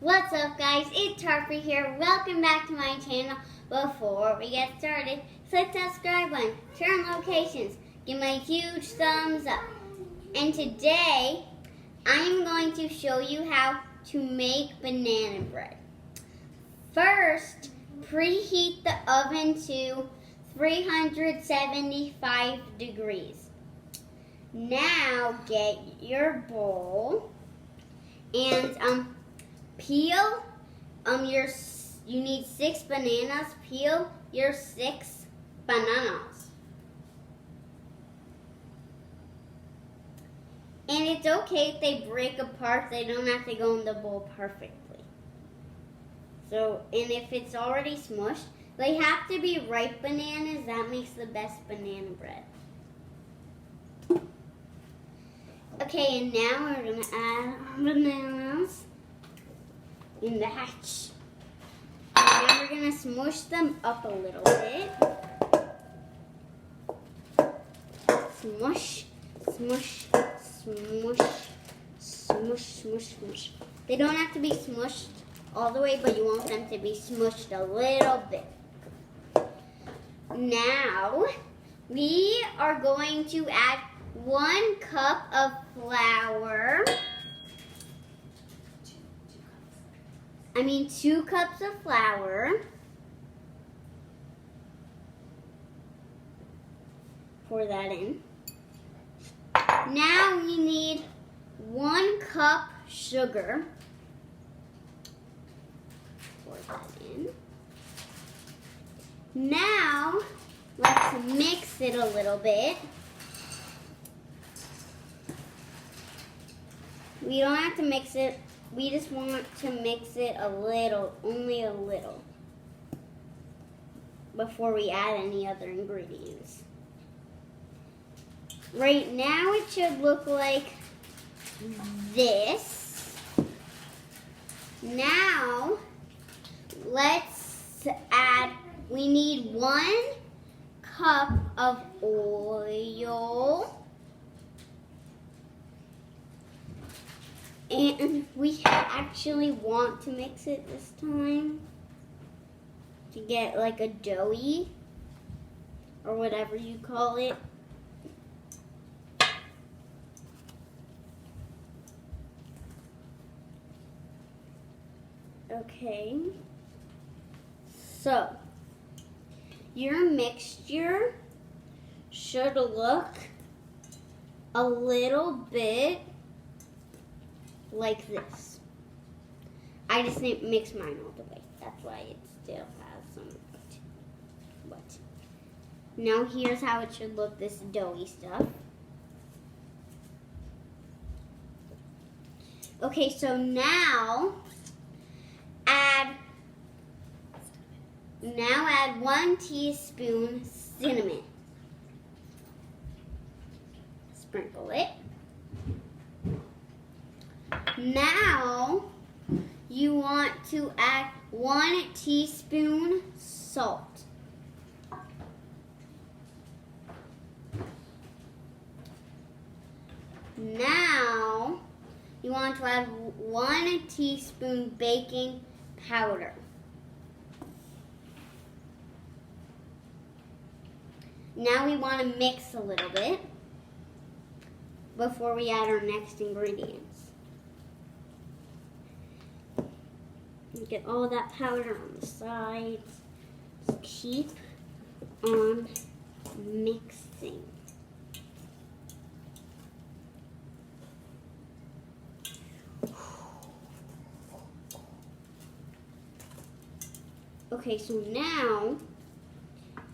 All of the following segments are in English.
What's up, guys? It's Harper here. Welcome back to my channel. Before we get started, click that subscribe button, turn notifications, give my huge thumbs up. And today, I'm going to show you how to make banana bread. First, preheat the oven to 375 degrees. Now, get your bowl and peel you need 6 bananas. Peel your 6 bananas. And it's okay if they break apart. They don't have to go in the bowl perfectly. So, and if it's already smushed, they have to be ripe bananas. That makes the best banana bread. Okay, and now we're going to add our bananas in the hatch. And now we're going to smush them up a little bit. Smush, smush, smush, smush, smush, smush. They don't have to be smushed all the way, but you want them to be smushed a little bit. Now, we are going to add 1 cup of flour. 2 cups of flour. Pour that in. Now we need 1 cup sugar. Pour that in. Now, let's mix it a little bit. We don't have to mix it. We just want to mix it a little, only a little, before we add any other ingredients. Right now it should look like this. Now, let's add, we need 1 cup of oil. And we actually want to mix it this time to get like a doughy or whatever you call it. Okay, so your mixture should look a little bit like this. I just didn't mix mine all the way. That's why it still has some but now here's how it should look, this doughy stuff. Okay, so now add 1 teaspoon cinnamon. Sprinkle it. Now, you want to add 1 teaspoon salt. Now, you want to add 1 teaspoon baking powder. Now we want to mix a little bit before we add our next ingredients. Get all that powder on the sides. Just keep on mixing. Okay, so now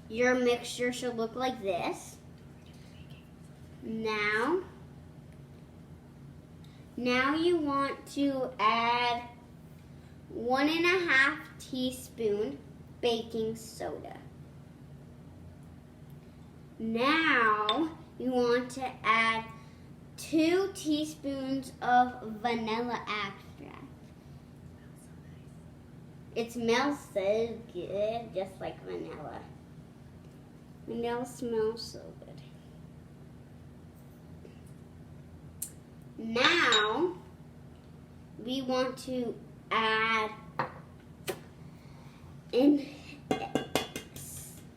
your mixture should look like this. Now you want to add 1.5 teaspoon baking soda. Now you want to add 2 teaspoons of vanilla extract. It smells so good, just like vanilla. Vanilla smells so good. Now we want to add, and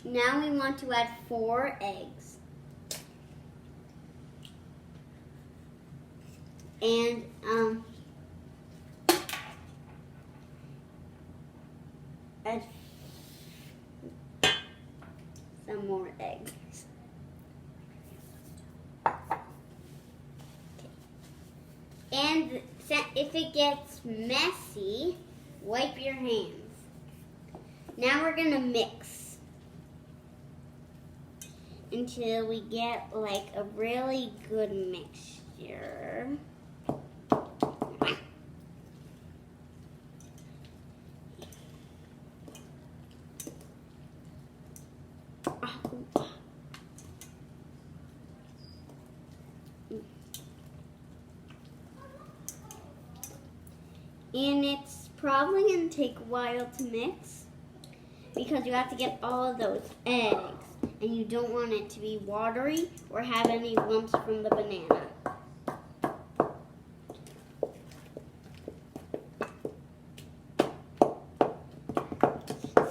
now we want to add 4 eggs. And add some more eggs. And if it gets messy, wipe your hands. Now we're gonna mix until we get like a really good mixture. And it's probably going to take a while to mix because you have to get all of those eggs. And you don't want it to be watery or have any lumps from the banana.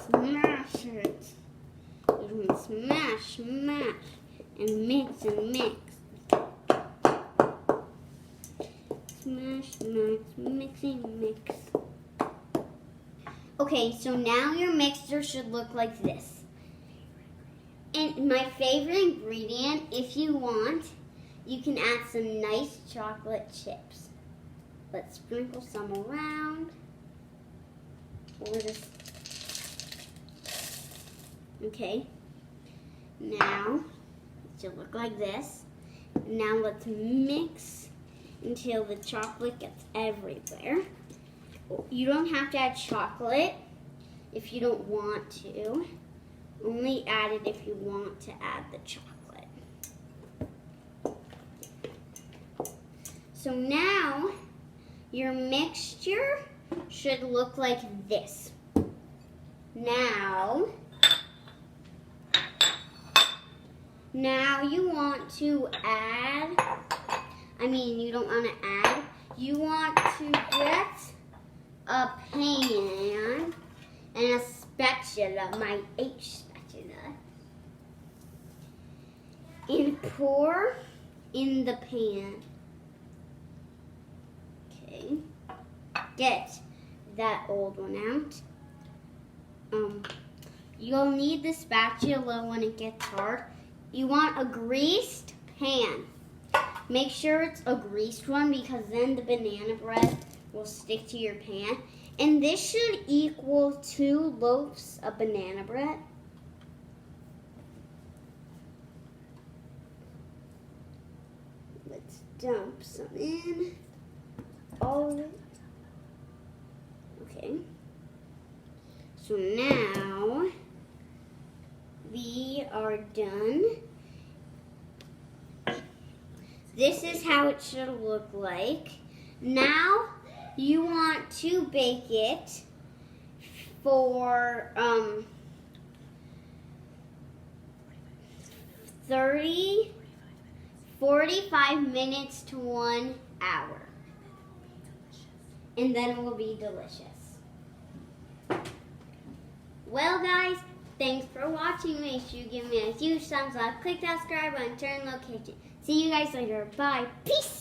Smash it. You can smash, smash, and mix and mix. Smash, smash, mixing, mix. Okay, so now your mixture should look like this. And my favorite ingredient, if you want, you can add some nice chocolate chips. Let's sprinkle some around. Okay. Now, it should look like this. Now let's mix until the chocolate gets everywhere. You don't have to add chocolate if you don't want to. Only add it if you want to add the chocolate. So now your mixture should look like this. Now you want to add, you don't want to add, you want to get a pan and a spatula, my H spatula, and pour in the pan. Okay, get that old one out. You'll need the spatula when it gets hard. You want a greased pan. Make sure it's a greased one because then the banana bread will stick to your pan. And this should equal 2 loaves of banana bread. Let's dump some in. All of it. Okay. So now we are done. This is how it should look like. Now you want to bake it for 45 minutes to 1 hour. And then it will be delicious. Well guys, thanks for watching. Make sure you give me a huge thumbs up. Click that subscribe button, turn notifications. See you guys later. Bye. Peace.